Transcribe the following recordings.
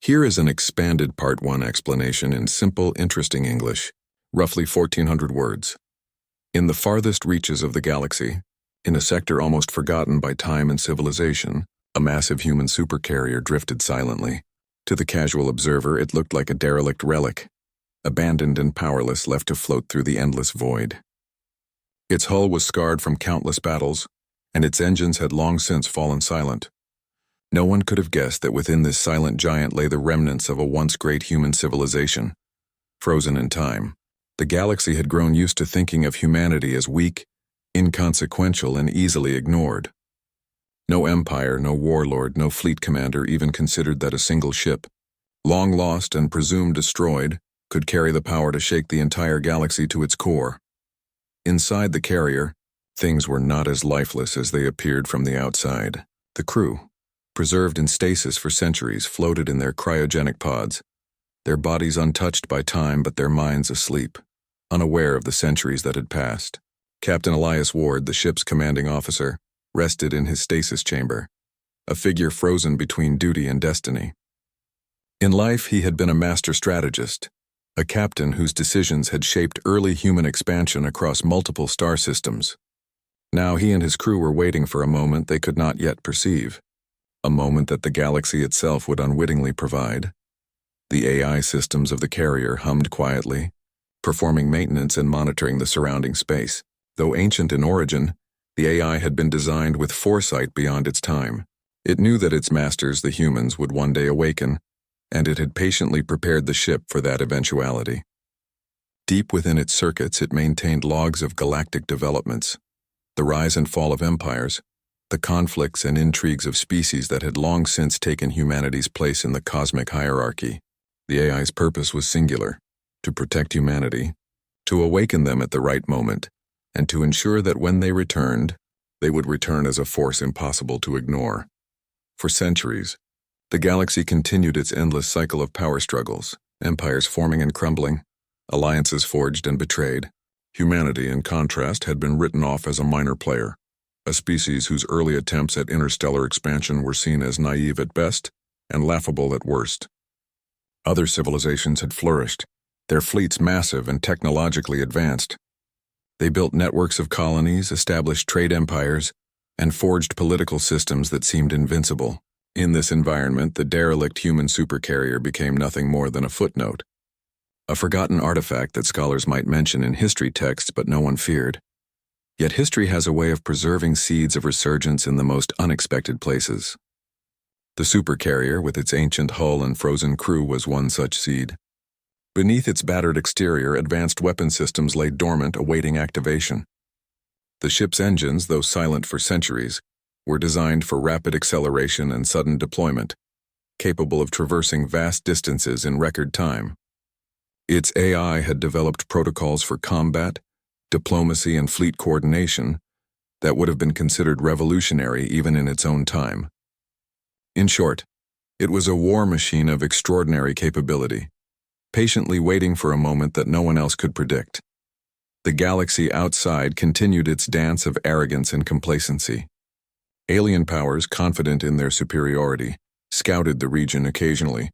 Here is an expanded Part 1 explanation in simple, interesting English, roughly 1,400 words. In the farthest reaches of the galaxy, in a sector almost forgotten by time and civilization, a massive human supercarrier drifted silently. To the casual observer, it looked like a derelict relic, abandoned and powerless, left to float through the endless void. Its hull was scarred from countless battles, and its engines had long since fallen silent. No one could have guessed that within this silent giant lay the remnants of a once great human civilization. Frozen in time, the galaxy had grown used to thinking of humanity as weak, inconsequential, and easily ignored. No empire, no warlord, no fleet commander even considered that a single ship, long lost and presumed destroyed, could carry the power to shake the entire galaxy to its core. Inside the carrier, things were not as lifeless as they appeared from the outside. The crew, preserved in stasis for centuries, floated in their cryogenic pods, their bodies untouched by time but their minds asleep, unaware of the centuries that had passed. Captain Elias Ward, the ship's commanding officer, rested in his stasis chamber, a figure frozen between duty and destiny. In life, he had been a master strategist, a captain whose decisions had shaped early human expansion across multiple star systems. Now he and his crew were waiting for a moment they could not yet perceive, a moment that the galaxy itself would unwittingly provide. The AI systems of the carrier hummed quietly, performing maintenance and monitoring the surrounding space. Though ancient in origin, the AI had been designed with foresight beyond its time. It knew that its masters, the humans, would one day awaken, and it had patiently prepared the ship for that eventuality. Deep within its circuits, it maintained logs of galactic developments, the rise and fall of empires, the conflicts and intrigues of species that had long since taken humanity's place in the cosmic hierarchy. The AI's purpose was singular: to protect humanity, to awaken them at the right moment, and to ensure that when they returned, they would return as a force impossible to ignore. For centuries, the galaxy continued its endless cycle of power struggles, empires forming and crumbling, alliances forged and betrayed. Humanity, in contrast, had been written off as a minor player, a species whose early attempts at interstellar expansion were seen as naive at best and laughable at worst. Other civilizations had flourished, their fleets massive and technologically advanced. They built networks of colonies, established trade empires, and forged political systems that seemed invincible. In this environment, the derelict human supercarrier became nothing more than a footnote, a forgotten artifact that scholars might mention in history texts but no one feared. Yet history has a way of preserving seeds of resurgence in the most unexpected places. The supercarrier, with its ancient hull and frozen crew, was one such seed. Beneath its battered exterior, advanced weapon systems lay dormant, awaiting activation. The ship's engines, though silent for centuries, were designed for rapid acceleration and sudden deployment, capable of traversing vast distances in record time. Its AI had developed protocols for combat, diplomacy, and fleet coordination that would have been considered revolutionary even in its own time. In short, it was a war machine of extraordinary capability, patiently waiting for a moment that no one else could predict. The galaxy outside continued its dance of arrogance and complacency. Alien powers, confident in their superiority, scouted the region occasionally,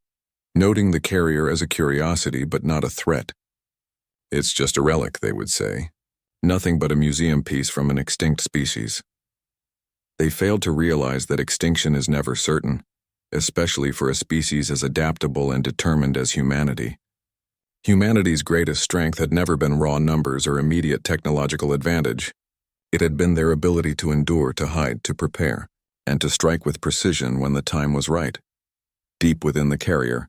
noting the carrier as a curiosity but not a threat. "It's just a relic," they would say, "nothing but a museum piece from an extinct species." They failed to realize that extinction is never certain, especially for a species as adaptable and determined as humanity. Humanity's greatest strength had never been raw numbers or immediate technological advantage. It had been their ability to endure, to hide, to prepare, and to strike with precision when the time was right. Deep within the carrier,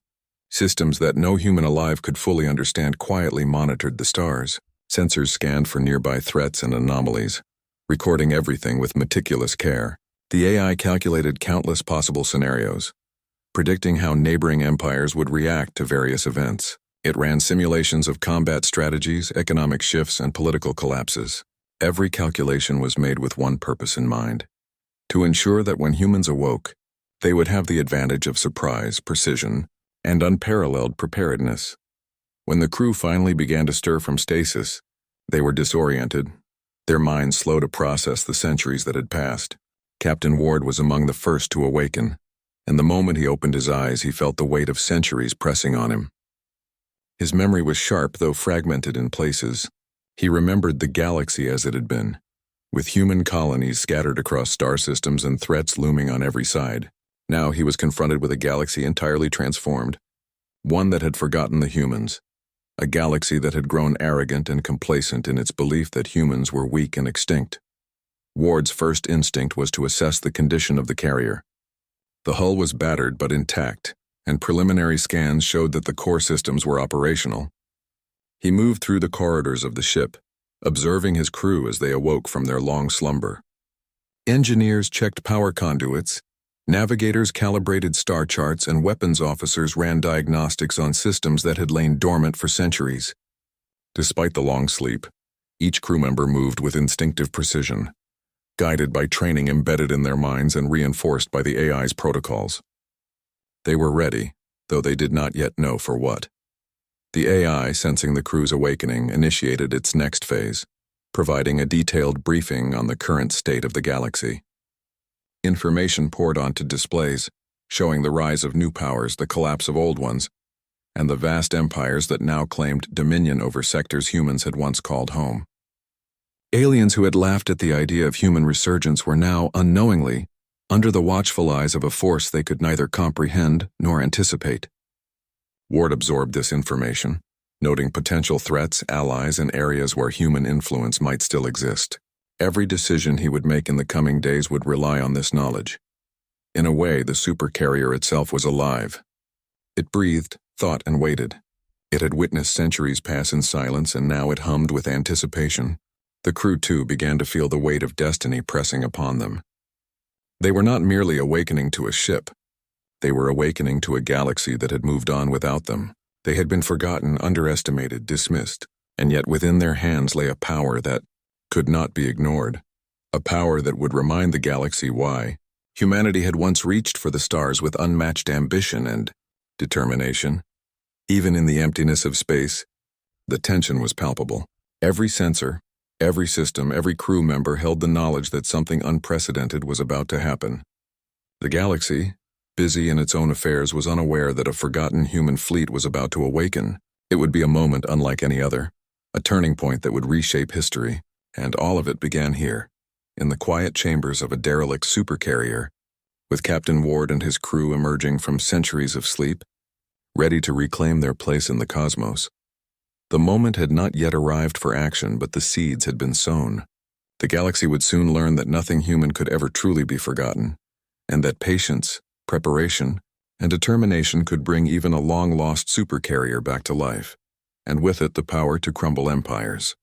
systems that no human alive could fully understand quietly monitored the stars. Sensors scanned for nearby threats and anomalies, recording everything with meticulous care. The AI calculated countless possible scenarios, predicting how neighboring empires would react to various events. It ran simulations of combat strategies, economic shifts, and political collapses. Every calculation was made with one purpose in mind: to ensure that when humans awoke, they would have the advantage of surprise, precision, and unparalleled preparedness. When the crew finally began to stir from stasis, they were disoriented, their minds slow to process the centuries that had passed. Captain Ward was among the first to awaken. and the moment he opened his eyes, he felt the weight of centuries pressing on him. His memory was sharp, though fragmented in places. He remembered the galaxy as it had been, with human colonies scattered across star systems and threats looming on every side. Now he was confronted with a galaxy entirely transformed, one that had forgotten the humans, a galaxy that had grown arrogant and complacent in its belief that humans were weak and extinct. Ward's first instinct was to assess the condition of the carrier. The hull was battered but intact, and preliminary scans showed that the core systems were operational. He moved through the corridors of the ship, observing his crew as they awoke from their long slumber. Engineers checked power conduits, navigators calibrated star charts, and weapons officers ran diagnostics on systems that had lain dormant for centuries. Despite the long sleep, each crew member moved with instinctive precision, guided by training embedded in their minds and reinforced by the AI's protocols. They were ready, though they did not yet know for what. The AI, sensing the crew's awakening, initiated its next phase, providing a detailed briefing on the current state of the galaxy. Information poured onto displays, showing the rise of new powers, the collapse of old ones, and the vast empires that now claimed dominion over sectors humans had once called home. Aliens who had laughed at the idea of human resurgence were now, unknowingly, under the watchful eyes of a force they could neither comprehend nor anticipate. Ward absorbed this information, noting potential threats, allies, and areas where human influence might still exist. Every decision he would make in the coming days would rely on this knowledge. In a way, the Supercarrier itself was alive. It breathed, thought, and waited. It had witnessed centuries pass in silence, and now it hummed with anticipation. The crew, too, began to feel the weight of destiny pressing upon them. They were not merely awakening to a ship. They were awakening to a galaxy that had moved on without them. They had been forgotten, underestimated, dismissed, and yet within their hands lay a power that could not be ignored. A power that would remind the galaxy why humanity had once reached for the stars with unmatched ambition and determination. Even in the emptiness of space, the tension was palpable. Every sensor, every system, every crew member held the knowledge that something unprecedented was about to happen. The galaxy, busy in its own affairs, was unaware that a forgotten human fleet was about to awaken. It would be a moment unlike any other, a turning point that would reshape history, and all of it began here, in the quiet chambers of a derelict supercarrier, with Captain Ward and his crew emerging from centuries of sleep, ready to reclaim their place in the cosmos. The moment had not yet arrived for action, but the seeds had been sown. The galaxy would soon learn that nothing human could ever truly be forgotten, and that patience, preparation, and determination could bring even a long-lost supercarrier back to life, and with it the power to crumble empires.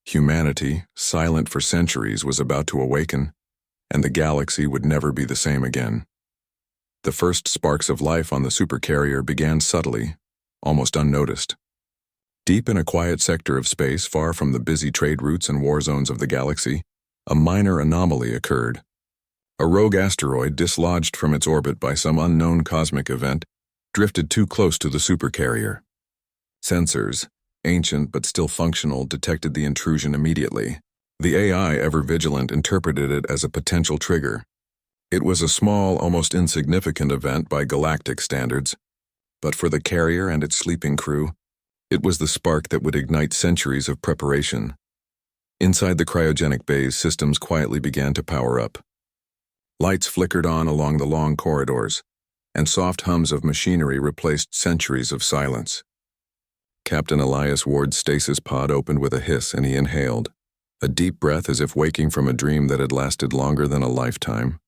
Humanity, silent for centuries, was about to awaken, and the galaxy would never be the same again. The first sparks of life on the supercarrier began subtly, almost unnoticed. Deep in a quiet sector of space, far from the busy trade routes and war zones of the galaxy, a minor anomaly occurred. A rogue asteroid, dislodged from its orbit by some unknown cosmic event, drifted too close to the supercarrier. Sensors, ancient but still functional, detected the intrusion immediately. The AI, ever vigilant, interpreted it as a potential trigger. It was a small, almost insignificant event by galactic standards, but for the carrier and its sleeping crew, it was the spark that would ignite centuries of preparation. Inside the cryogenic bays, systems quietly began to power up. Lights flickered on along the long corridors, and soft hums of machinery replaced centuries of silence. Captain Elias Ward's stasis pod opened with a hiss, and he inhaled, a deep breath as if waking from a dream that had lasted longer than a lifetime.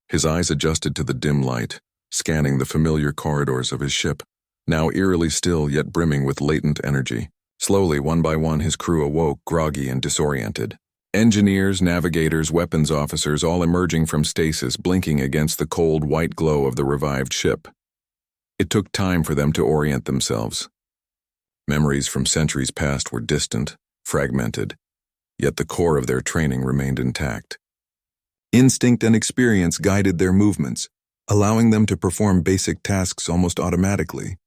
His eyes adjusted to the dim light, scanning the familiar corridors of his ship, now eerily still yet brimming with latent energy. Slowly, one by one, his crew awoke, groggy and disoriented. Engineers, navigators, weapons officers, all emerging from stasis, blinking against the cold white glow of the revived ship. It took time for them to orient themselves. Memories from centuries past were distant, fragmented, yet the core of their training remained intact. Instinct and experience guided their movements, allowing them to perform basic tasks almost automatically.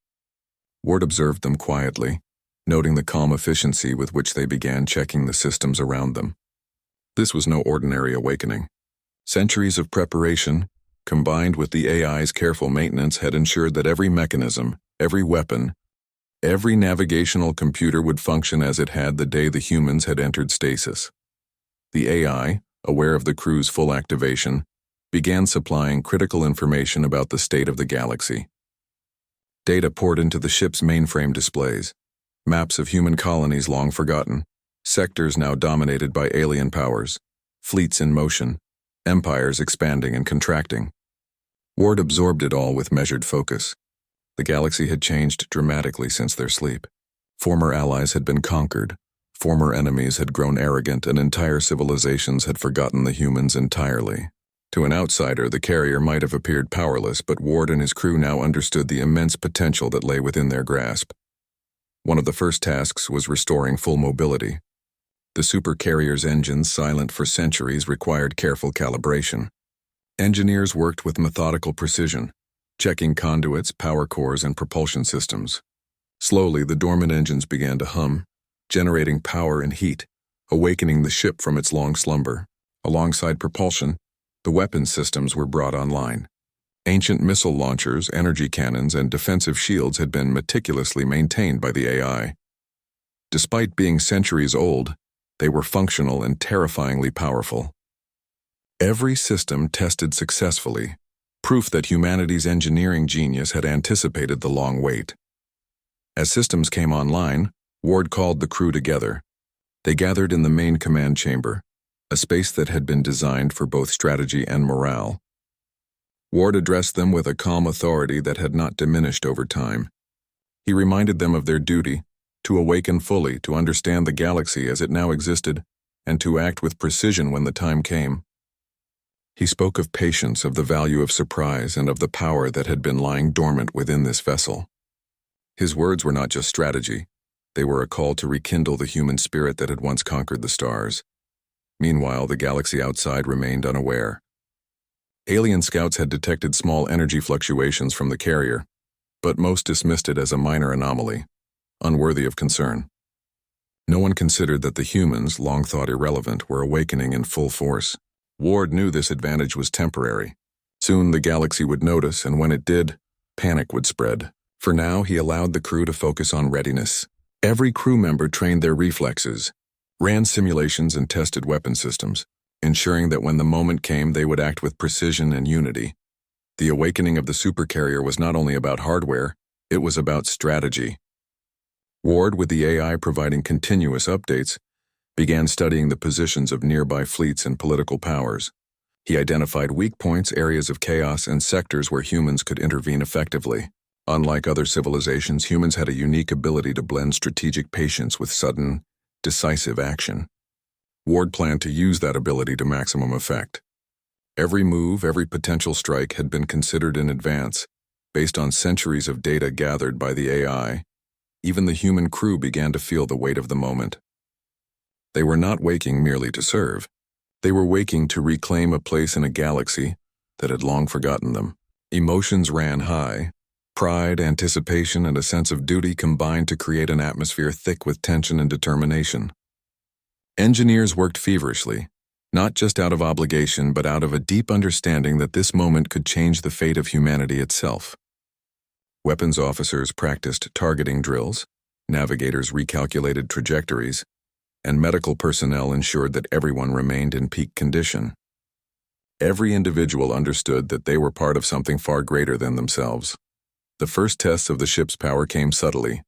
Ward observed them quietly, noting the calm efficiency with which they began checking the systems around them. This was no ordinary awakening. Centuries of preparation, combined with the AI's careful maintenance, had ensured that every mechanism, every weapon, every navigational computer would function as it had the day the humans had entered stasis. The AI, aware of the crew's full activation, began supplying critical information about the state of the galaxy. Data poured into the ship's mainframe displays, maps of human colonies long forgotten, sectors now dominated by alien powers, fleets in motion, empires expanding and contracting. Ward absorbed it all with measured focus. The galaxy had changed dramatically since their sleep. Former allies had been conquered, former enemies had grown arrogant, and entire civilizations had forgotten the humans entirely. To an outsider, the carrier might have appeared powerless, but Ward and his crew now understood the immense potential that lay within their grasp. One of the first tasks was restoring full mobility. The supercarrier's engines, silent for centuries, required careful calibration. Engineers worked with methodical precision, checking conduits, power cores, and propulsion systems. Slowly, the dormant engines began to hum, generating power and heat, awakening the ship from its long slumber. Alongside propulsion, the weapons systems were brought online. Ancient missile launchers, energy cannons, and defensive shields had been meticulously maintained by the AI. Despite being centuries old, they were functional and terrifyingly powerful. Every system tested successfully, proof that humanity's engineering genius had anticipated the long wait. As systems came online, Ward called the crew together. They gathered in the main command chamber, a space that had been designed for both strategy and morale. Ward addressed them with a calm authority that had not diminished over time. He reminded them of their duty, to awaken fully, to understand the galaxy as it now existed, and to act with precision when the time came. He spoke of patience, of the value of surprise, and of the power that had been lying dormant within this vessel. His words were not just strategy. They were a call to rekindle the human spirit that had once conquered the stars. Meanwhile, the galaxy outside remained unaware. Alien scouts had detected small energy fluctuations from the carrier, but most dismissed it as a minor anomaly, unworthy of concern. No one considered that the humans, long thought irrelevant, were awakening in full force. Ward knew this advantage was temporary. Soon the galaxy would notice, and when it did, panic would spread. For now, he allowed the crew to focus on readiness. Every crew member trained their reflexes, ran simulations, and tested weapon systems, ensuring that when the moment came, they would act with precision and unity. The awakening of the supercarrier was not only about hardware, it was about strategy. Ward, with the AI providing continuous updates, began studying the positions of nearby fleets and political powers. He identified weak points, areas of chaos, and sectors where humans could intervene effectively. Unlike other civilizations, humans had a unique ability to blend strategic patience with sudden, decisive action. Ward planned to use that ability to maximum effect. Every move, every potential strike had been considered in advance, based on centuries of data gathered by the AI. Even the human crew began to feel the weight of the moment. They were not waking merely to serve. They were waking to reclaim a place in a galaxy that had long forgotten them. Emotions ran high. Pride, anticipation, and a sense of duty combined to create an atmosphere thick with tension and determination. Engineers worked feverishly, not just out of obligation, but out of a deep understanding that this moment could change the fate of humanity itself. Weapons officers practiced targeting drills, navigators recalculated trajectories, and medical personnel ensured that everyone remained in peak condition. Every individual understood that they were part of something far greater than themselves. The first tests of the ship's power came subtly.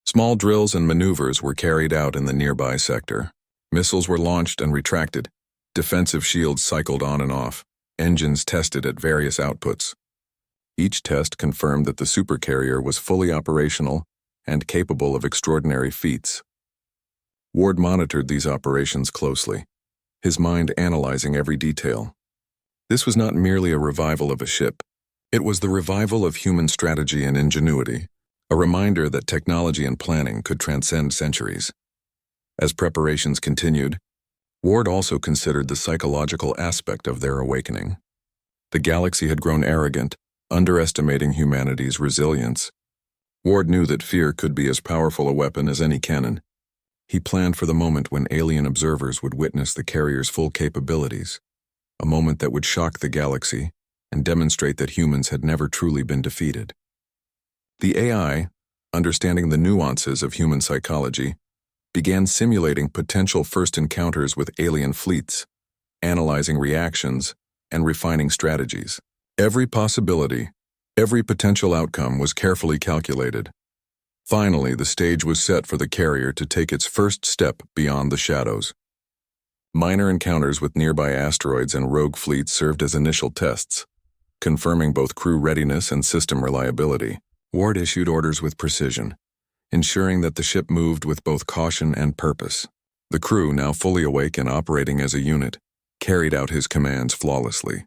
Small drills and maneuvers were carried out in the nearby sector. Missiles were launched and retracted. Defensive shields cycled on and off. Engines tested at various outputs. Each test confirmed that the supercarrier was fully operational and capable of extraordinary feats. Ward monitored these operations closely, his mind analyzing every detail. This was not merely a revival of a ship. It was the revival of human strategy and ingenuity, a reminder that technology and planning could transcend centuries. As preparations continued, Ward also considered the psychological aspect of their awakening. The galaxy had grown arrogant, underestimating humanity's resilience. Ward knew that fear could be as powerful a weapon as any cannon. He planned for the moment when alien observers would witness the carrier's full capabilities, a moment that would shock the galaxy and demonstrate that humans had never truly been defeated. The AI, understanding the nuances of human psychology, began simulating potential first encounters with alien fleets, analyzing reactions, and refining strategies. Every possibility, every potential outcome was carefully calculated. Finally, the stage was set for the carrier to take its first step beyond the shadows. Minor encounters with nearby asteroids and rogue fleets served as initial tests, confirming both crew readiness and system reliability. Ward issued orders with precision, ensuring that the ship moved with both caution and purpose. The crew, now fully awake and operating as a unit, carried out his commands flawlessly.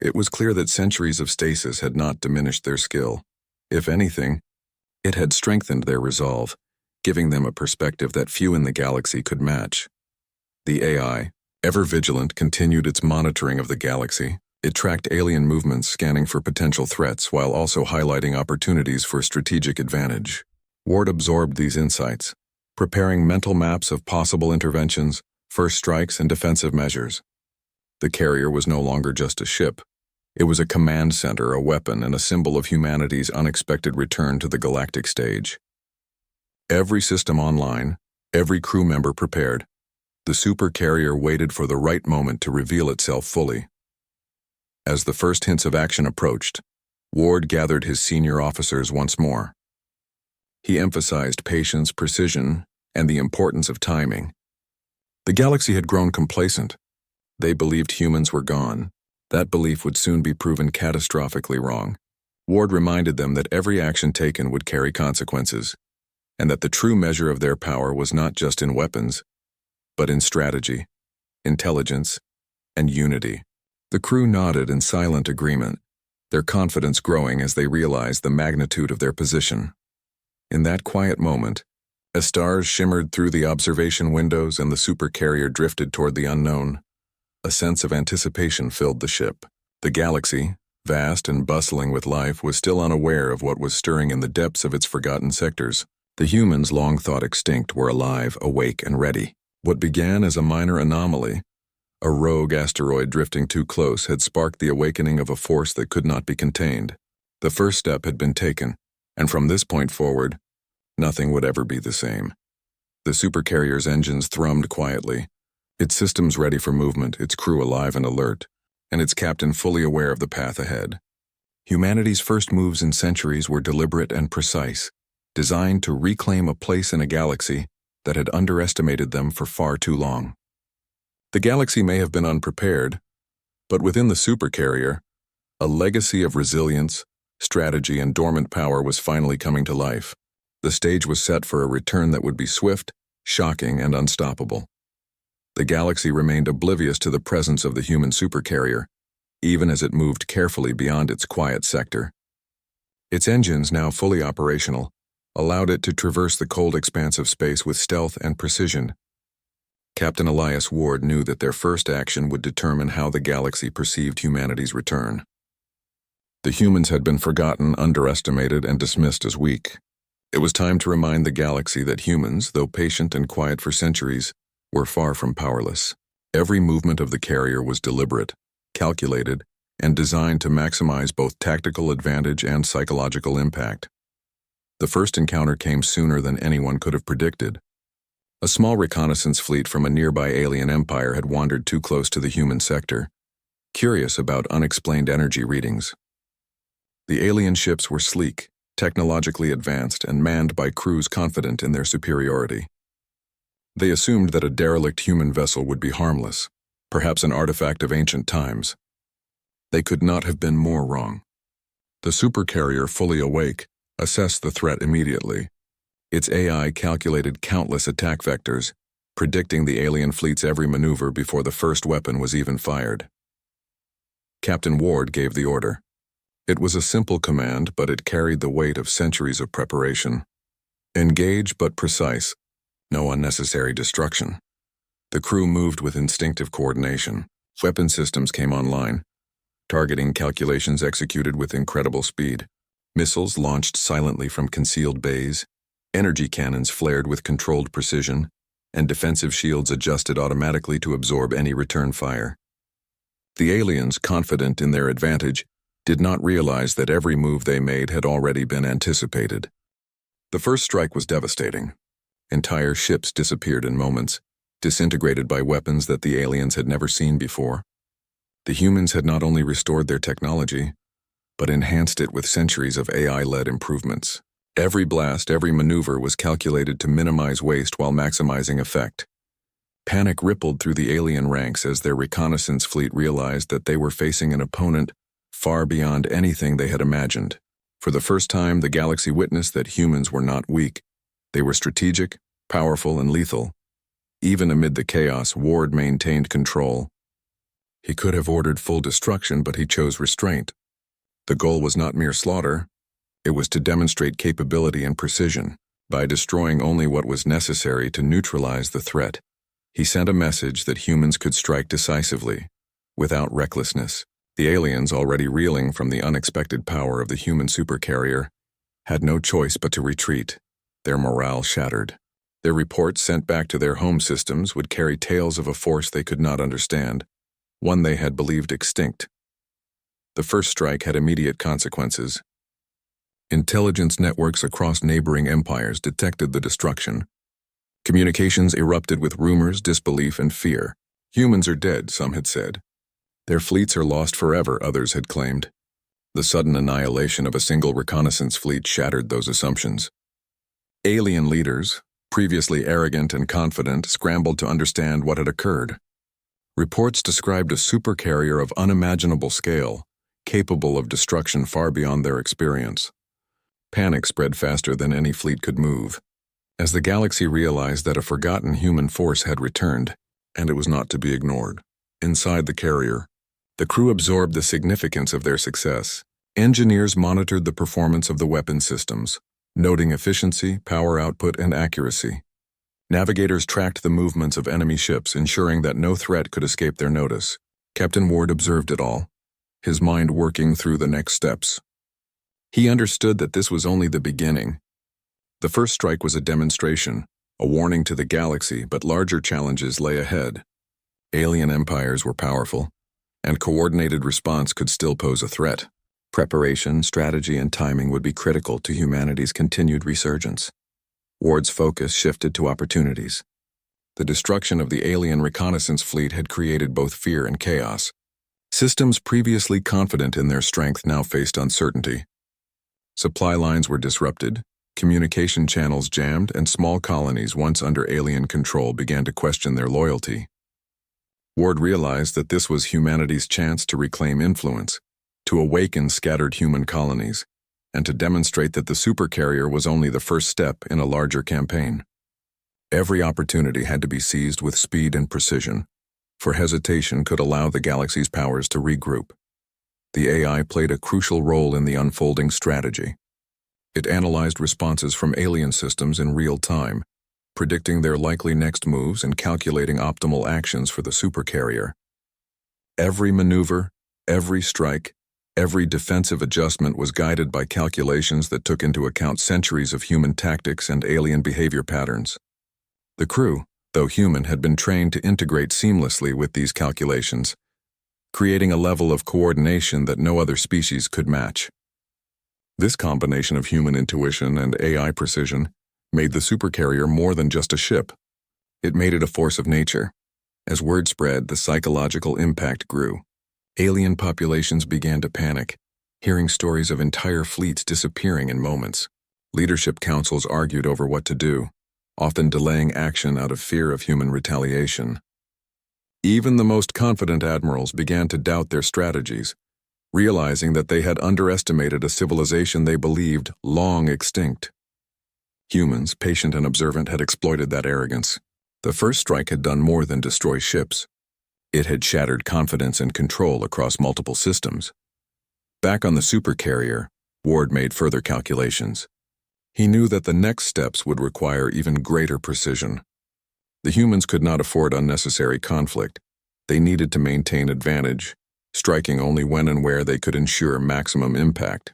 It was clear that centuries of stasis had not diminished their skill. If anything, it had strengthened their resolve, giving them a perspective that few in the galaxy could match. The AI, ever vigilant, continued its monitoring of the galaxy. It tracked alien movements, scanning for potential threats while also highlighting opportunities for strategic advantage. Ward absorbed these insights, preparing mental maps of possible interventions, first strikes, and defensive measures. The carrier was no longer just a ship. It was a command center, a weapon, and a symbol of humanity's unexpected return to the galactic stage. Every system online, every crew member prepared, the supercarrier waited for the right moment to reveal itself fully. As the first hints of action approached, Ward gathered his senior officers once more. He emphasized patience, precision, and the importance of timing. The galaxy had grown complacent. They believed humans were gone. That belief would soon be proven catastrophically wrong. Ward reminded them that every action taken would carry consequences, and that the true measure of their power was not just in weapons, but in strategy, intelligence, and unity. The crew nodded in silent agreement, their confidence growing as they realized the magnitude of their position. In that quiet moment, as stars shimmered through the observation windows and the supercarrier drifted toward the unknown, a sense of anticipation filled the ship. The galaxy, vast and bustling with life, was still unaware of what was stirring in the depths of its forgotten sectors. The humans, long thought extinct, were alive, awake, and ready. What began as a minor anomaly, a rogue asteroid drifting too close, had sparked the awakening of a force that could not be contained. The first step had been taken, and from this point forward, nothing would ever be the same. The supercarrier's engines thrummed quietly, its systems ready for movement, its crew alive and alert, and its captain fully aware of the path ahead. Humanity's first moves in centuries were deliberate and precise, designed to reclaim a place in a galaxy that had underestimated them for far too long. The galaxy may have been unprepared, but within the supercarrier, a legacy of resilience, strategy, and dormant power was finally coming to life. The stage was set for a return that would be swift, shocking, and unstoppable. The galaxy remained oblivious to the presence of the human supercarrier, even as it moved carefully beyond its quiet sector. Its engines, now fully operational, allowed it to traverse the cold expanse of space with stealth and precision. Captain Elias Ward knew that their first action would determine how the galaxy perceived humanity's return. The humans had been forgotten, underestimated, and dismissed as weak. It was time to remind the galaxy that humans, though patient and quiet for centuries, were far from powerless. Every movement of the carrier was deliberate, calculated, and designed to maximize both tactical advantage and psychological impact. The first encounter came sooner than anyone could have predicted. A small reconnaissance fleet from a nearby alien empire had wandered too close to the human sector, curious about unexplained energy readings. The alien ships were sleek, technologically advanced, and manned by crews confident in their superiority. They assumed that a derelict human vessel would be harmless, perhaps an artifact of ancient times. They could not have been more wrong. The supercarrier, fully awake, assessed the threat immediately. Its AI calculated countless attack vectors, predicting the alien fleet's every maneuver before the first weapon was even fired. Captain Ward gave the order. It was a simple command, but it carried the weight of centuries of preparation. Engage but precise, no unnecessary destruction. The crew moved with instinctive coordination. Weapon systems came online, targeting calculations executed with incredible speed. Missiles launched silently from concealed bays, energy cannons flared with controlled precision, and defensive shields adjusted automatically to absorb any return fire. The aliens, confident in their advantage, did not realize that every move they made had already been anticipated. The first strike was devastating. Entire ships disappeared in moments, disintegrated by weapons that the aliens had never seen before. The humans had not only restored their technology, but enhanced it with centuries of AI-led improvements. Every blast, every maneuver was calculated to minimize waste while maximizing effect. Panic rippled through the alien ranks as their reconnaissance fleet realized that they were facing an opponent far beyond anything they had imagined. For the first time, the galaxy witnessed that humans were not weak. They were strategic, powerful, and lethal. Even amid the chaos, Ward maintained control. He could have ordered full destruction, but he chose restraint. The goal was not mere slaughter. It was to demonstrate capability and precision by destroying only what was necessary to neutralize the threat. He sent a message that humans could strike decisively, without recklessness. The aliens, already reeling from the unexpected power of the human supercarrier, had no choice but to retreat, their morale shattered. Their reports sent back to their home systems would carry tales of a force they could not understand, one they had believed extinct. The first strike had immediate consequences. Intelligence networks across neighboring empires detected the destruction. Communications erupted with rumors, disbelief, and fear. Humans are dead, some had said. Their fleets are lost forever, others had claimed. The sudden annihilation of a single reconnaissance fleet shattered those assumptions. Alien leaders, previously arrogant and confident, scrambled to understand what had occurred. Reports described a supercarrier of unimaginable scale, capable of destruction far beyond their experience. Panic spread faster than any fleet could move. As the galaxy realized that a forgotten human force had returned, and it was not to be ignored. Inside the carrier, the crew absorbed the significance of their success. Engineers monitored the performance of the weapon systems, noting efficiency, power output, and accuracy. Navigators tracked the movements of enemy ships, ensuring that no threat could escape their notice. Captain Ward observed it all, his mind working through the next steps. He understood that this was only the beginning. The first strike was a demonstration, a warning to the galaxy, but larger challenges lay ahead. Alien empires were powerful, and coordinated response could still pose a threat. Preparation, strategy, and timing would be critical to humanity's continued resurgence. Ward's focus shifted to opportunities. The destruction of the alien reconnaissance fleet had created both fear and chaos. Systems previously confident in their strength now faced uncertainty. Supply lines were disrupted, communication channels jammed, and small colonies once under alien control began to question their loyalty. Ward realized that this was humanity's chance to reclaim influence, to awaken scattered human colonies, and to demonstrate that the supercarrier was only the first step in a larger campaign. Every opportunity had to be seized with speed and precision, for hesitation could allow the galaxy's powers to regroup. The AI played a crucial role in the unfolding strategy. It analyzed responses from alien systems in real time, predicting their likely next moves and calculating optimal actions for the supercarrier. Every maneuver, every strike, every defensive adjustment was guided by calculations that took into account centuries of human tactics and alien behavior patterns. The crew, though human, had been trained to integrate seamlessly with these calculations, creating a level of coordination that no other species could match. This combination of human intuition and AI precision made the supercarrier more than just a ship. It made it a force of nature. As word spread, the psychological impact grew. Alien populations began to panic, hearing stories of entire fleets disappearing in moments. Leadership councils argued over what to do, often delaying action out of fear of human retaliation. Even the most confident admirals began to doubt their strategies, realizing that they had underestimated a civilization they believed long extinct. Humans, patient and observant, had exploited that arrogance. The first strike had done more than destroy ships. It had shattered confidence and control across multiple systems. Back on the supercarrier, Ward made further calculations. He knew that the next steps would require even greater precision. The humans could not afford unnecessary conflict. They needed to maintain advantage, striking only when and where they could ensure maximum impact.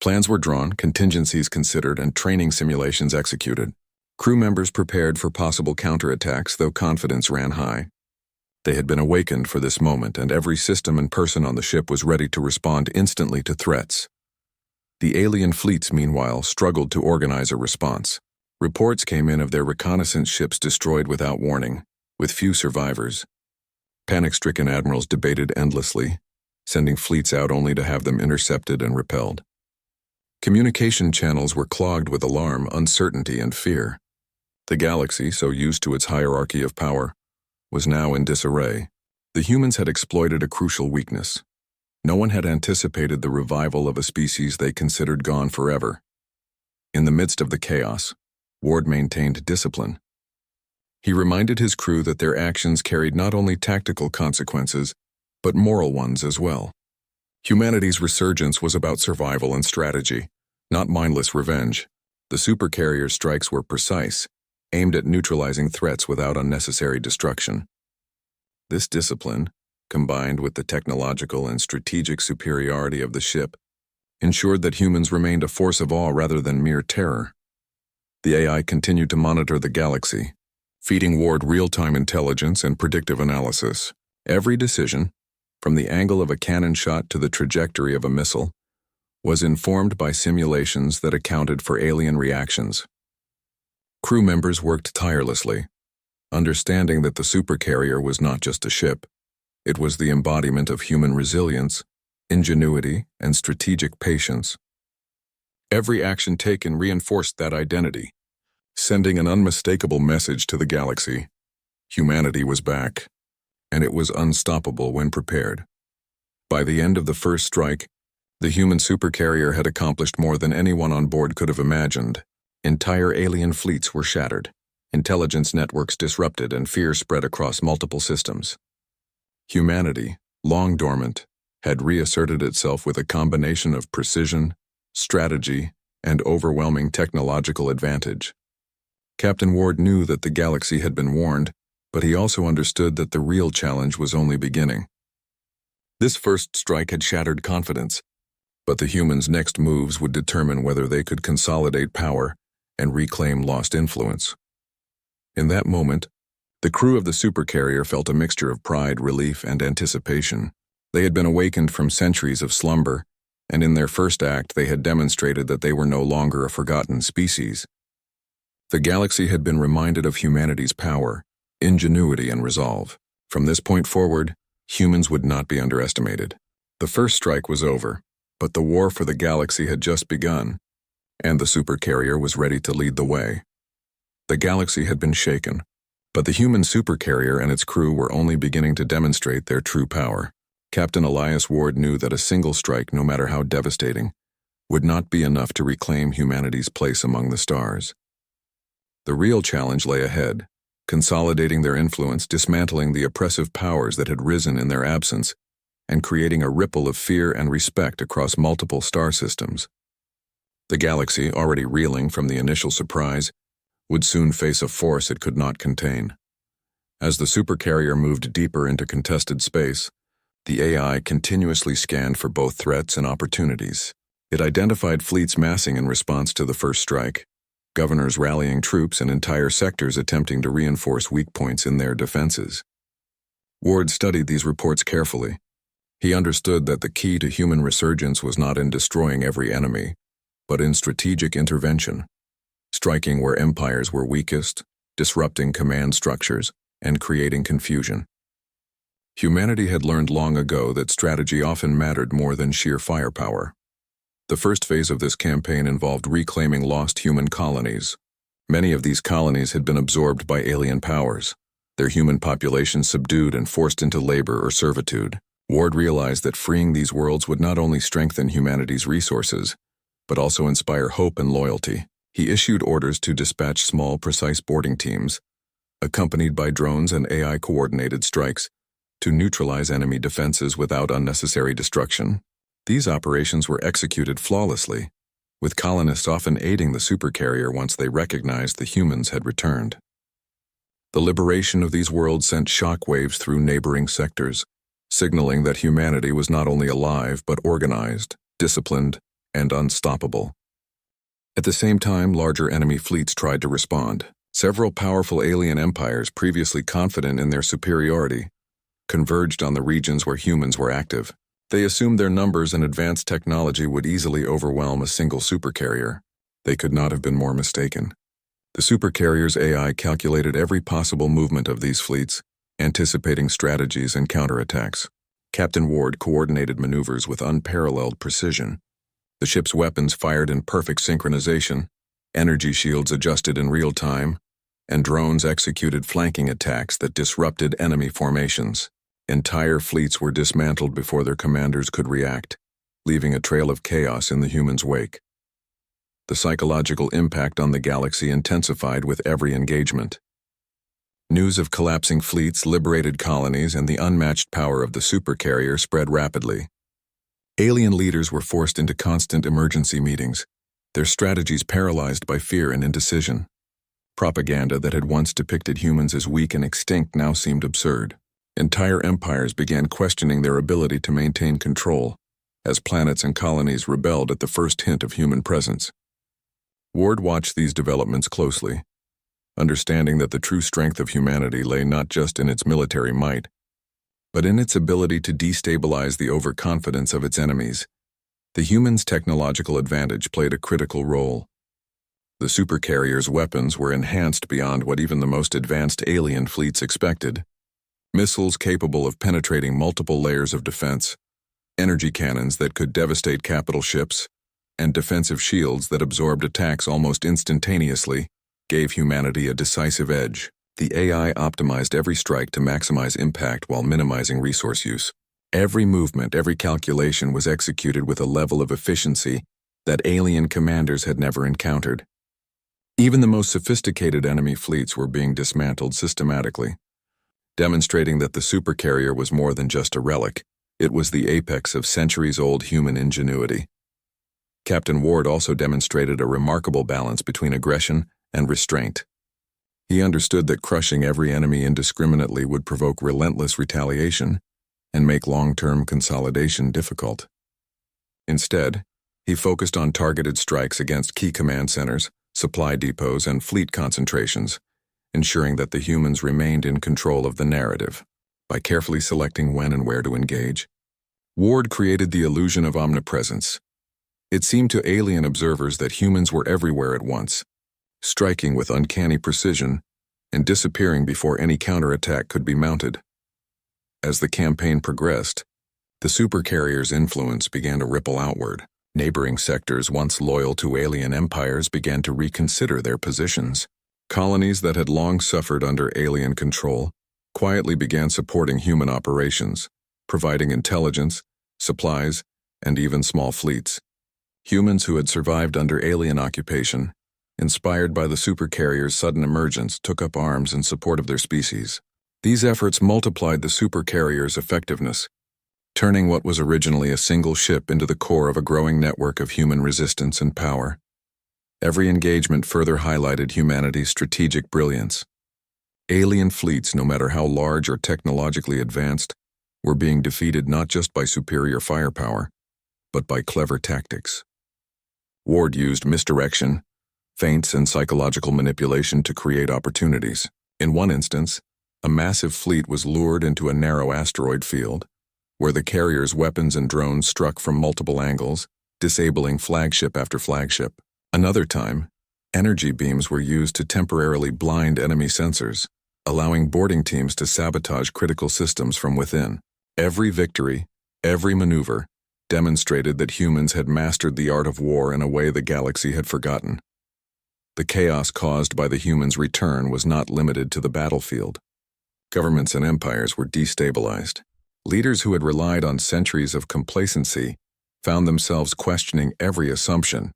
Plans were drawn, contingencies considered, and training simulations executed. Crew members prepared for possible counterattacks, though confidence ran high. They had been awakened for this moment, and every system and person on the ship was ready to respond instantly to threats. The alien fleets, meanwhile, struggled to organize a response. Reports came in of their reconnaissance ships destroyed without warning, with few survivors. Panic-stricken admirals debated endlessly, sending fleets out only to have them intercepted and repelled. Communication channels were clogged with alarm, uncertainty, and fear. The galaxy, so used to its hierarchy of power, was now in disarray. The humans had exploited a crucial weakness. No one had anticipated the revival of a species they considered gone forever. In the midst of the chaos, Ward maintained discipline. He reminded his crew that their actions carried not only tactical consequences, but moral ones as well. Humanity's resurgence was about survival and strategy, not mindless revenge. The Supercarrier strikes were precise, aimed at neutralizing threats without unnecessary destruction. This discipline, combined with the technological and strategic superiority of the ship, ensured that humans remained a force of awe rather than mere terror. The AI continued to monitor the galaxy, feeding Ward real-time intelligence and predictive analysis. Every decision, from the angle of a cannon shot to the trajectory of a missile, was informed by simulations that accounted for alien reactions. Crew members worked tirelessly, understanding that the Supercarrier was not just a ship. It was the embodiment of human resilience, ingenuity, and strategic patience. Every action taken reinforced that identity, sending an unmistakable message to the galaxy. Humanity was back, and it was unstoppable when prepared. By the end of the first strike, the human Supercarrier had accomplished more than anyone on board could have imagined. Entire alien fleets were shattered, intelligence networks disrupted, and fear spread across multiple systems. Humanity, long dormant, had reasserted itself with a combination of precision, strategy, and overwhelming technological advantage. Captain Ward knew that the galaxy had been warned, but he also understood that the real challenge was only beginning. This first strike had shattered confidence, but the humans' next moves would determine whether they could consolidate power and reclaim lost influence. In that moment, the crew of the Supercarrier felt a mixture of pride, relief, and anticipation. They had been awakened from centuries of slumber, and in their first act they had demonstrated that they were no longer a forgotten species. The galaxy had been reminded of humanity's power, ingenuity, and resolve. From this point forward, humans would not be underestimated. The first strike was over, but the war for the galaxy had just begun, and the Supercarrier was ready to lead the way. The galaxy had been shaken, but the human Supercarrier and its crew were only beginning to demonstrate their true power. Captain Elias Ward knew that a single strike, no matter how devastating, would not be enough to reclaim humanity's place among the stars. The real challenge lay ahead, consolidating their influence, dismantling the oppressive powers that had risen in their absence, and creating a ripple of fear and respect across multiple star systems. The galaxy, already reeling from the initial surprise, would soon face a force it could not contain. As the Supercarrier moved deeper into contested space, the AI continuously scanned for both threats and opportunities. It identified fleets massing in response to the first strike, governors rallying troops, and entire sectors attempting to reinforce weak points in their defenses. Ward studied these reports carefully. He understood that the key to human resurgence was not in destroying every enemy, but in strategic intervention, striking where empires were weakest, disrupting command structures, and creating confusion. Humanity had learned long ago that strategy often mattered more than sheer firepower. The first phase of this campaign involved reclaiming lost human colonies. Many of these colonies had been absorbed by alien powers, their human population subdued and forced into labor or servitude. Ward realized that freeing these worlds would not only strengthen humanity's resources, but also inspire hope and loyalty. He issued orders to dispatch small, precise boarding teams, accompanied by drones and AI-coordinated strikes, to neutralize enemy defenses without unnecessary destruction. These operations were executed flawlessly, with colonists often aiding the Supercarrier once they recognized the humans had returned. The liberation of these worlds sent shockwaves through neighboring sectors, signaling that humanity was not only alive but organized, disciplined, and unstoppable. At the same time, larger enemy fleets tried to respond. Several powerful alien empires, previously confident in their superiority, converged on the regions where humans were active. They assumed their numbers and advanced technology would easily overwhelm a single supercarrier. They could not have been more mistaken. The supercarrier's AI calculated every possible movement of these fleets, anticipating strategies and counterattacks. Captain Ward coordinated maneuvers with unparalleled precision. The ship's weapons fired in perfect synchronization, energy shields adjusted in real time, and drones executed flanking attacks that disrupted enemy formations. Entire fleets were dismantled before their commanders could react, leaving a trail of chaos in the humans' wake. The psychological impact on the galaxy intensified with every engagement. News of collapsing fleets, liberated colonies, and the unmatched power of the supercarrier spread rapidly. Alien leaders were forced into constant emergency meetings, their strategies paralyzed by fear and indecision. Propaganda that had once depicted humans as weak and extinct now seemed absurd. Entire empires began questioning their ability to maintain control, as planets and colonies rebelled at the first hint of human presence. Ward watched these developments closely, understanding that the true strength of humanity lay not just in its military might, but in its ability to destabilize the overconfidence of its enemies. The humans' technological advantage played a critical role. The supercarrier's weapons were enhanced beyond what even the most advanced alien fleets expected. Missiles capable of penetrating multiple layers of defense, energy cannons that could devastate capital ships, and defensive shields that absorbed attacks almost instantaneously gave humanity a decisive edge. The AI optimized every strike to maximize impact while minimizing resource use. Every movement, every calculation was executed with a level of efficiency that alien commanders had never encountered. Even the most sophisticated enemy fleets were being dismantled systematically, demonstrating that the supercarrier was more than just a relic. It was the apex of centuries-old human ingenuity. Captain Ward also demonstrated a remarkable balance between aggression and restraint. He understood that crushing every enemy indiscriminately would provoke relentless retaliation and make long-term consolidation difficult. Instead, he focused on targeted strikes against key command centers, supply depots, and fleet concentrations, ensuring that the humans remained in control of the narrative. By carefully selecting when and where to engage, Ward created the illusion of omnipresence. It seemed to alien observers that humans were everywhere at once, striking with uncanny precision and disappearing before any counterattack could be mounted. As the campaign progressed, the supercarrier's influence began to ripple outward. Neighboring sectors once loyal to alien empires began to reconsider their positions. Colonies that had long suffered under alien control quietly began supporting human operations, providing intelligence, supplies, and even small fleets. Humans who had survived under alien occupation, inspired by the supercarrier's sudden emergence, took up arms in support of their species. These efforts multiplied the supercarrier's effectiveness, turning what was originally a single ship into the core of a growing network of human resistance and power. Every engagement further highlighted humanity's strategic brilliance. Alien fleets, no matter how large or technologically advanced, were being defeated not just by superior firepower, but by clever tactics. Ward used misdirection, feints, and psychological manipulation to create opportunities. In one instance, a massive fleet was lured into a narrow asteroid field, where the carrier's weapons and drones struck from multiple angles, disabling flagship after flagship. Another time, energy beams were used to temporarily blind enemy sensors, allowing boarding teams to sabotage critical systems from within. Every victory, every maneuver, demonstrated that humans had mastered the art of war in a way the galaxy had forgotten. The chaos caused by the humans' return was not limited to the battlefield. Governments and empires were destabilized. Leaders who had relied on centuries of complacency found themselves questioning every assumption.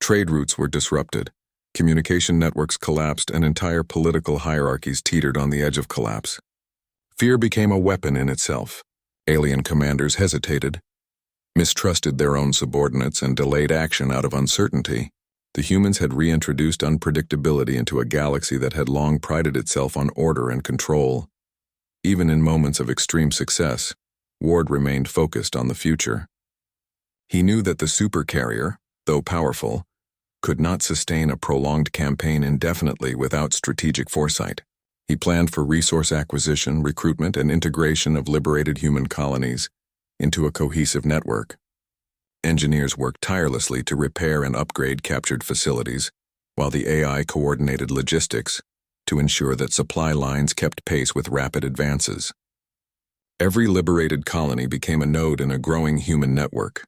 Trade routes were disrupted, communication networks collapsed, and entire political hierarchies teetered on the edge of collapse. Fear became a weapon in itself. Alien commanders hesitated, mistrusted their own subordinates, and delayed action out of uncertainty. The humans had reintroduced unpredictability into a galaxy that had long prided itself on order and control. Even in moments of extreme success, Ward remained focused on the future. He knew that the supercarrier, though powerful, could not sustain a prolonged campaign indefinitely without strategic foresight. He planned for resource acquisition, recruitment, and integration of liberated human colonies into a cohesive network. Engineers worked tirelessly to repair and upgrade captured facilities, while the AI coordinated logistics to ensure that supply lines kept pace with rapid advances. Every liberated colony became a node in a growing human network,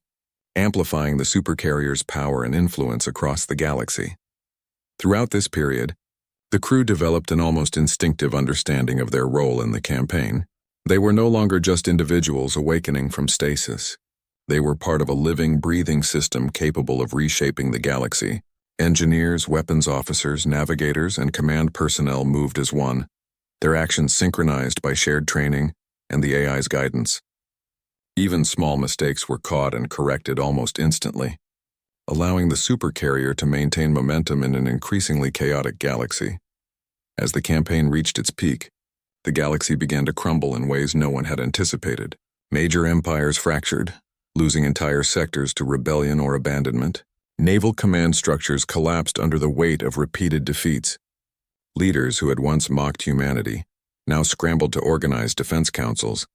amplifying the supercarrier's power and influence across the galaxy. Throughout this period, the crew developed an almost instinctive understanding of their role in the campaign. They were no longer just individuals awakening from stasis. They were part of a living, breathing system capable of reshaping the galaxy. Engineers, weapons officers, navigators, and command personnel moved as one, their actions synchronized by shared training and the AI's guidance. Even small mistakes were caught and corrected almost instantly, allowing the supercarrier to maintain momentum in an increasingly chaotic galaxy. As the campaign reached its peak, the galaxy began to crumble in ways no one had anticipated. Major empires fractured, losing entire sectors to rebellion or abandonment. Naval command structures collapsed under the weight of repeated defeats. Leaders who had once mocked humanity now scrambled to organize defense councils,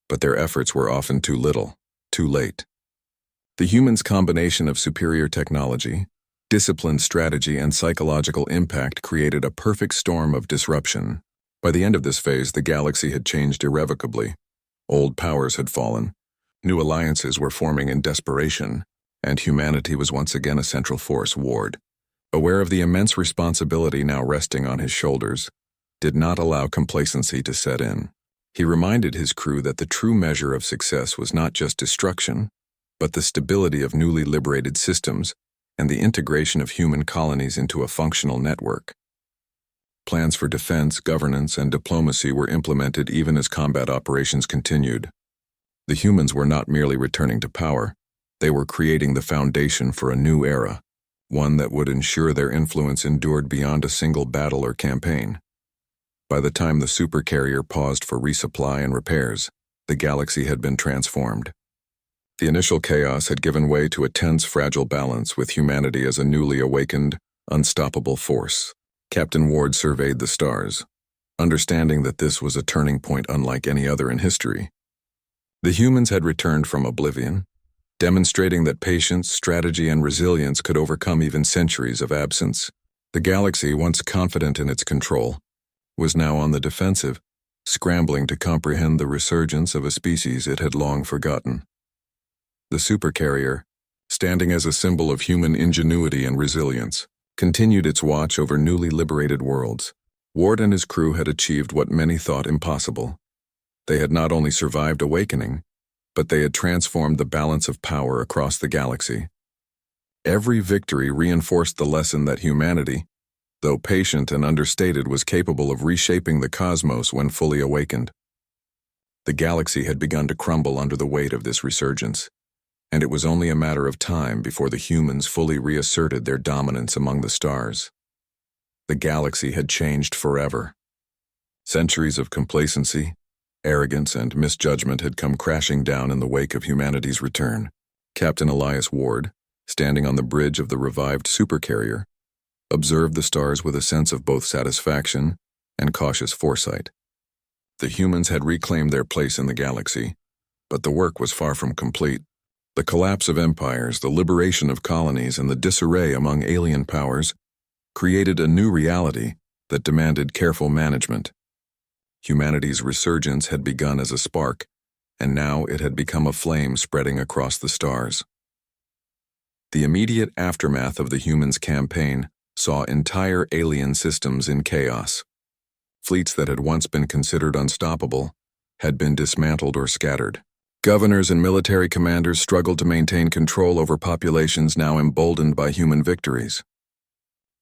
but their efforts were often too little, too late. The humans' combination of superior technology, disciplined strategy, and psychological impact created a perfect storm of disruption. By the end of this phase, the galaxy had changed irrevocably. Old powers had fallen, new alliances were forming in desperation, and humanity was once again a central force. Ward, aware of the immense responsibility now resting on his shoulders, did not allow complacency to set in. He reminded his crew that the true measure of success was not just destruction, but the stability of newly liberated systems and the integration of human colonies into a functional network. Plans for defense, governance, and diplomacy were implemented even as combat operations continued. The humans were not merely returning to power, they were creating the foundation for a new era, one that would ensure their influence endured beyond a single battle or campaign. By the time the supercarrier paused for resupply and repairs, the galaxy had been transformed. The initial chaos had given way to a tense, fragile balance, with humanity as a newly awakened, unstoppable force. Captain Ward surveyed the stars, understanding that this was a turning point unlike any other in history. The humans had returned from oblivion, demonstrating that patience, strategy, and resilience could overcome even centuries of absence. The galaxy, once confident in its control, was now on the defensive, scrambling to comprehend the resurgence of a species it had long forgotten. The supercarrier, standing as a symbol of human ingenuity and resilience, continued its watch over newly liberated worlds. Ward and his crew had achieved what many thought impossible. They had not only survived awakening, but they had transformed the balance of power across the galaxy. Every victory reinforced the lesson that humanity, though patient and understated, was capable of reshaping the cosmos when fully awakened. The galaxy had begun to crumble under the weight of this resurgence, and it was only a matter of time before the humans fully reasserted their dominance among the stars. The galaxy had changed forever. Centuries of complacency, arrogance, and misjudgment had come crashing down in the wake of humanity's return. Captain Elias Ward, standing on the bridge of the revived supercarrier, observed the stars with a sense of both satisfaction and cautious foresight. The humans had reclaimed their place in the galaxy, but the work was far from complete. The collapse of empires, the liberation of colonies, and the disarray among alien powers created a new reality that demanded careful management. Humanity's resurgence had begun as a spark, and now it had become a flame spreading across the stars. The immediate aftermath of the humans' campaign saw entire alien systems in chaos. Fleets that had once been considered unstoppable had been dismantled or scattered. Governors and military commanders struggled to maintain control over populations now emboldened by human victories.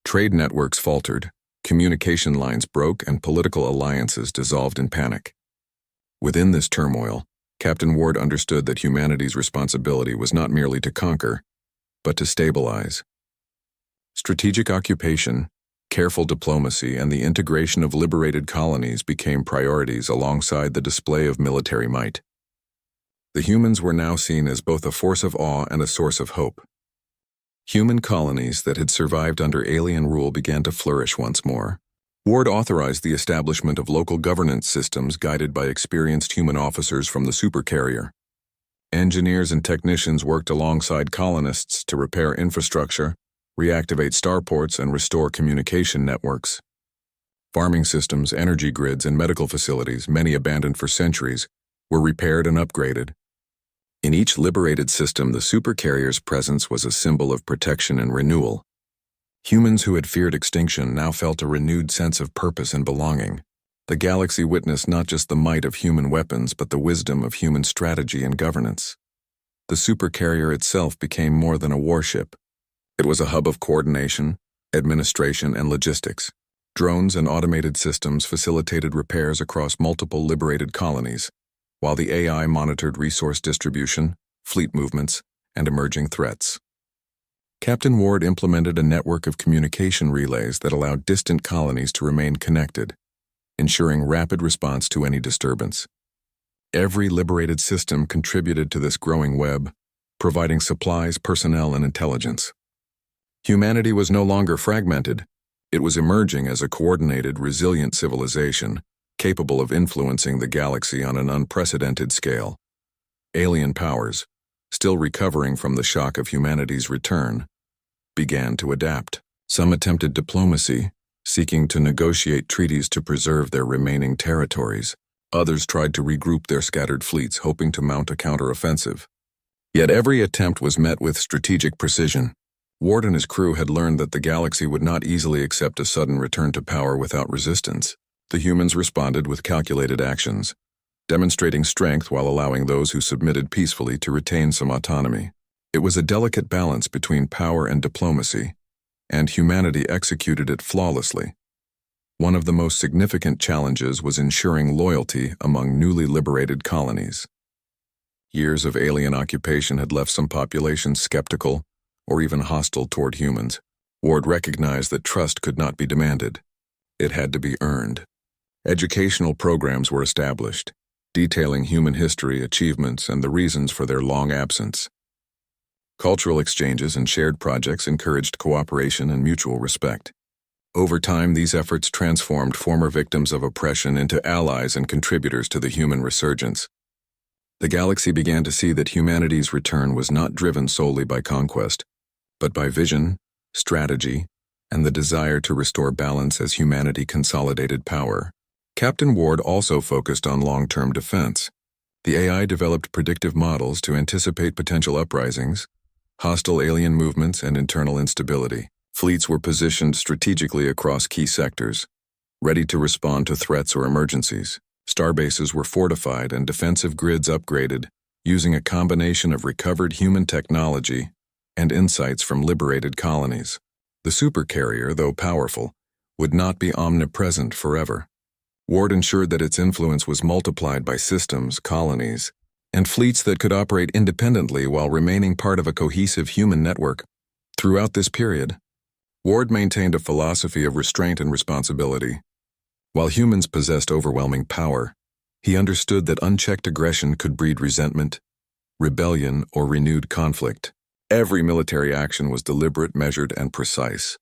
Trade networks faltered, communication lines broke, and political alliances dissolved in panic. Within this turmoil, Captain Ward understood that humanity's responsibility was not merely to conquer, but to stabilize. Strategic occupation, careful diplomacy, and the integration of liberated colonies became priorities alongside the display of military might. The humans were now seen as both a force of awe and a source of hope. Human colonies that had survived under alien rule began to flourish once more, Ward authorized the establishment of local governance systems guided by experienced human officers from the Supercarrier. Engineers and technicians worked alongside colonists to repair infrastructure, reactivate starports, and restore communication networks. Farming systems, energy grids, and medical facilities, many abandoned for centuries, were repaired and upgraded. In each liberated system, the Supercarrier's presence was a symbol of protection and renewal. Humans who had feared extinction now felt a renewed sense of purpose and belonging. The galaxy witnessed not just the might of human weapons, but the wisdom of human strategy and governance. The Supercarrier itself became more than a warship. It was a hub of coordination, administration, and logistics. Drones and automated systems facilitated repairs across multiple liberated colonies, while the AI monitored resource distribution, fleet movements, and emerging threats. Captain Ward implemented a network of communication relays that allowed distant colonies to remain connected, ensuring rapid response to any disturbance. Every liberated system contributed to this growing web, providing supplies, personnel, and intelligence. Humanity was no longer fragmented. It was emerging as a coordinated, resilient civilization, capable of influencing the galaxy on an unprecedented scale. Alien powers, still recovering from the shock of humanity's return, began to adapt. Some attempted diplomacy, seeking to negotiate treaties to preserve their remaining territories. Others tried to regroup their scattered fleets, hoping to mount a counteroffensive. Yet every attempt was met with strategic precision. Ward and his crew had learned that the galaxy would not easily accept a sudden return to power without resistance. The humans responded with calculated actions, demonstrating strength while allowing those who submitted peacefully to retain some autonomy. It was a delicate balance between power and diplomacy, and humanity executed it flawlessly. One of the most significant challenges was ensuring loyalty among newly liberated colonies. Years of alien occupation had left some populations skeptical or even hostile toward humans. Ward recognized that trust could not be demanded. It had to be earned. Educational programs were established, detailing human history, achievements, and the reasons for their long absence. Cultural exchanges and shared projects encouraged cooperation and mutual respect. Over time, these efforts transformed former victims of oppression into allies and contributors to the human resurgence. The galaxy began to see that humanity's return was not driven solely by conquest, but by vision, strategy, and the desire to restore balance as humanity consolidated power. Captain Ward also focused on long-term defense. The AI developed predictive models to anticipate potential uprisings, hostile alien movements, and internal instability. Fleets were positioned strategically across key sectors, ready to respond to threats or emergencies. Starbases were fortified and defensive grids upgraded, using a combination of recovered human technology and insights from liberated colonies. The Supercarrier, though powerful, would not be omnipresent forever. Ward ensured that its influence was multiplied by systems, colonies, and fleets that could operate independently while remaining part of a cohesive human network. Throughout this period, Ward maintained a philosophy of restraint and responsibility. While humans possessed overwhelming power, he understood that unchecked aggression could breed resentment, rebellion, or renewed conflict. Every military action was deliberate, measured, and precise.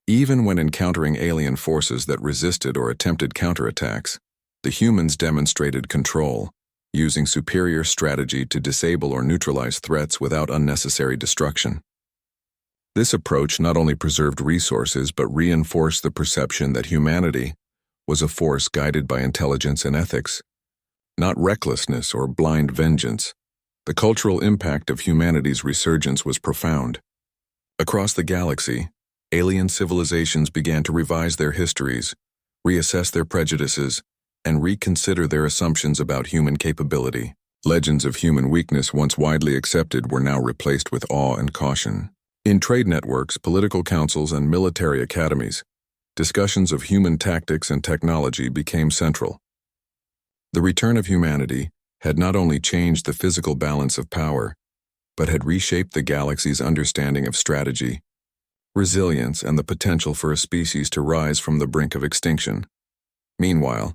Even when encountering alien forces that resisted or attempted counterattacks, the humans demonstrated control, using superior strategy to disable or neutralize threats without unnecessary destruction. This approach not only preserved resources but reinforced the perception that humanity was a force guided by intelligence and ethics, not recklessness or blind vengeance. The cultural impact of humanity's resurgence was profound. Across the galaxy, alien civilizations began to revise their histories, reassess their prejudices, and reconsider their assumptions about human capability. Legends of human weakness, once widely accepted, were now replaced with awe and caution. In trade networks, political councils, and military academies, discussions of human tactics and technology became central. The return of humanity had not only changed the physical balance of power, but had reshaped the galaxy's understanding of strategy, resilience, and the potential for a species to rise from the brink of extinction. Meanwhile,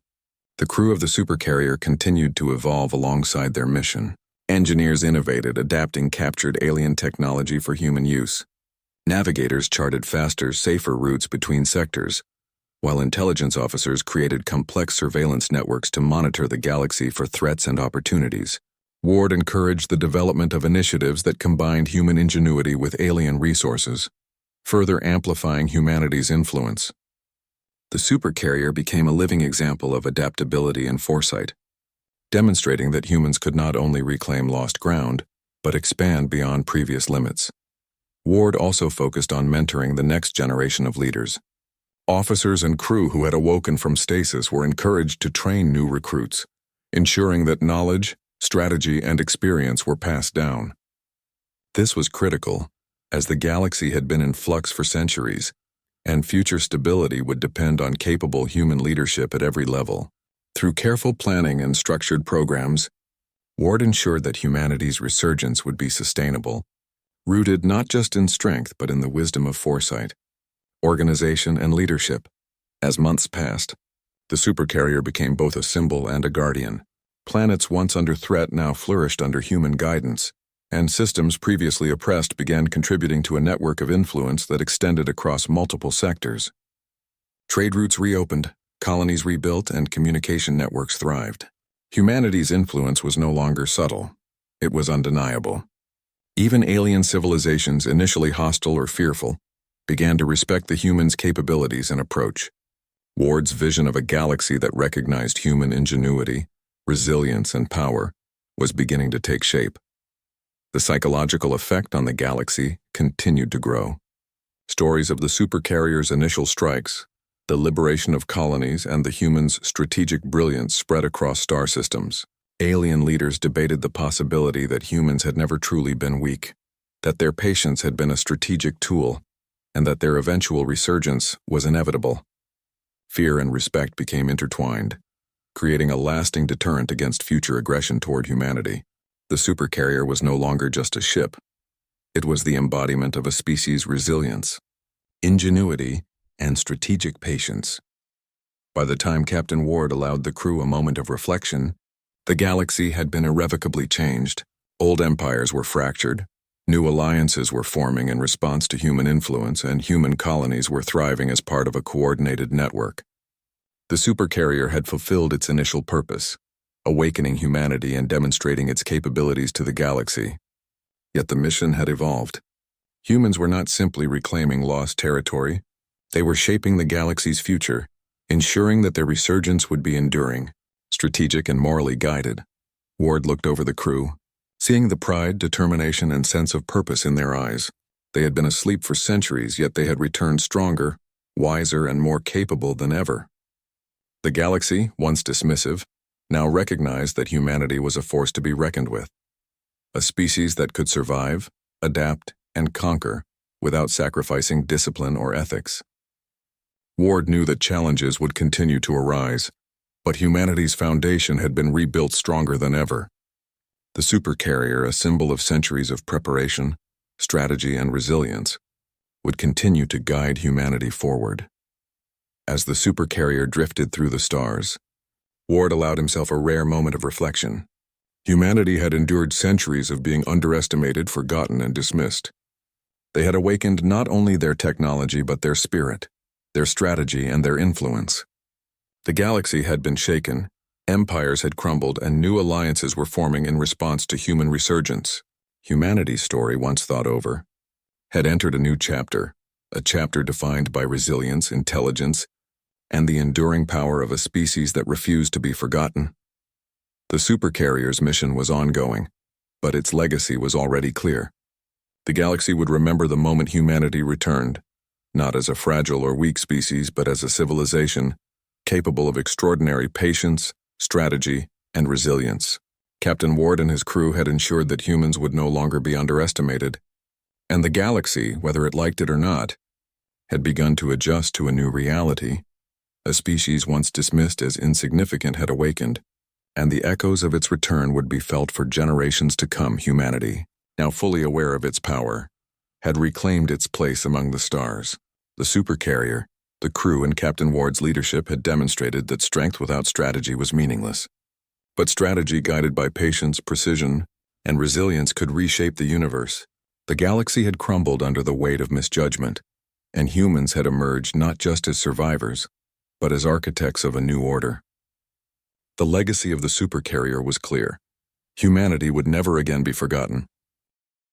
the crew of the Supercarrier continued to evolve alongside their mission. Engineers innovated, adapting captured alien technology for human use. Navigators charted faster, safer routes between sectors, while intelligence officers created complex surveillance networks to monitor the galaxy for threats and opportunities. Ward encouraged the development of initiatives that combined human ingenuity with alien resources, further amplifying humanity's influence. The Supercarrier became a living example of adaptability and foresight, demonstrating that humans could not only reclaim lost ground, but expand beyond previous limits. Ward also focused on mentoring the next generation of leaders. Officers and crew who had awoken from stasis were encouraged to train new recruits, ensuring that knowledge, strategy, and experience were passed down. This was critical, as the galaxy had been in flux for centuries, and future stability would depend on capable human leadership at every level. Through careful planning and structured programs, Ward ensured that humanity's resurgence would be sustainable, rooted not just in strength but in the wisdom of foresight, organization, and leadership. As months passed, the Supercarrier became both a symbol and a guardian. Planets once under threat now flourished under human guidance, and systems previously oppressed began contributing to a network of influence that extended across multiple sectors. Trade routes reopened, colonies rebuilt, and communication networks thrived. Humanity's influence was no longer subtle. It was undeniable. Even alien civilizations, initially hostile or fearful, began to respect the humans' capabilities and approach. Ward's vision of a galaxy that recognized human ingenuity, resilience, and power was beginning to take shape. The psychological effect on the galaxy continued to grow. Stories of the Supercarrier's initial strikes, the liberation of colonies, and the humans' strategic brilliance spread across star systems. Alien leaders debated the possibility that humans had never truly been weak, that their patience had been a strategic tool, and that their eventual resurgence was inevitable. Fear and respect became intertwined, creating a lasting deterrent against future aggression toward humanity. The Supercarrier was no longer just a ship. It was the embodiment of a species' resilience, ingenuity, and strategic patience. By the time Captain Ward allowed the crew a moment of reflection, the galaxy had been irrevocably changed. Old empires were fractured, new alliances were forming in response to human influence, and human colonies were thriving as part of a coordinated network. The Supercarrier had fulfilled its initial purpose, awakening humanity and demonstrating its capabilities to the galaxy. Yet the mission had evolved. Humans were not simply reclaiming lost territory, they were shaping the galaxy's future, ensuring that their resurgence would be enduring, strategic, and morally guided. Ward looked over the crew, seeing the pride, determination, and sense of purpose in their eyes. They had been asleep for centuries, yet they had returned stronger, wiser, and more capable than ever. The galaxy, once dismissive, now recognized that humanity was a force to be reckoned with, a species that could survive, adapt, and conquer without sacrificing discipline or ethics. Ward knew that challenges would continue to arise, but humanity's foundation had been rebuilt stronger than ever. The Supercarrier, a symbol of centuries of preparation, strategy, and resilience, would continue to guide humanity forward. As the Supercarrier drifted through the stars, Ward allowed himself a rare moment of reflection. Humanity had endured centuries of being underestimated, forgotten, and dismissed. They had awakened not only their technology but their spirit, their strategy, and their influence. The galaxy had been shaken, empires had crumbled, and new alliances were forming in response to human resurgence. Humanity's story, once thought over, had entered a new chapter, a chapter defined by resilience, intelligence, and the enduring power of a species that refused to be forgotten. The Supercarrier's mission was ongoing, but its legacy was already clear. The galaxy would remember the moment humanity returned, not as a fragile or weak species, but as a civilization capable of extraordinary patience, strategy, and resilience. Captain Ward and his crew had ensured that humans would no longer be underestimated, and the galaxy, whether it liked it or not, had begun to adjust to a new reality. A species once dismissed as insignificant had awakened, and the echoes of its return would be felt for generations to come. Humanity, now fully aware of its power, had reclaimed its place among the stars. The Supercarrier, the crew, and Captain Ward's leadership had demonstrated that strength without strategy was meaningless. But strategy guided by patience, precision, and resilience could reshape the universe. The galaxy had crumbled under the weight of misjudgment, and humans had emerged not just as survivors, but as architects of a new order. The legacy of the Supercarrier was clear. Humanity would never again be forgotten.